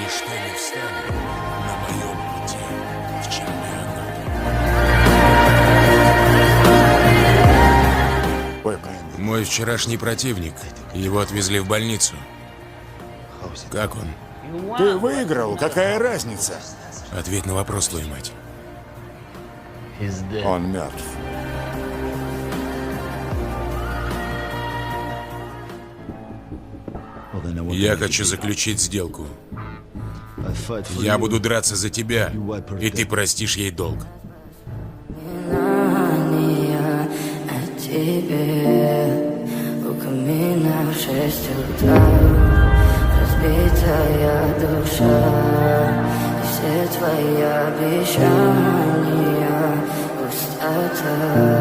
Ничто не встанет на моем пути в чемпионат. Мой вчерашний противник. Его отвезли в больницу. Как он? Ты выиграл, какая разница? Ответь на вопрос, твою мать. Он мертв. Я хочу заключить сделку. Я буду драться за тебя, и ты простишь ей долг. Разбитая душа, и все твои обещания, пустота.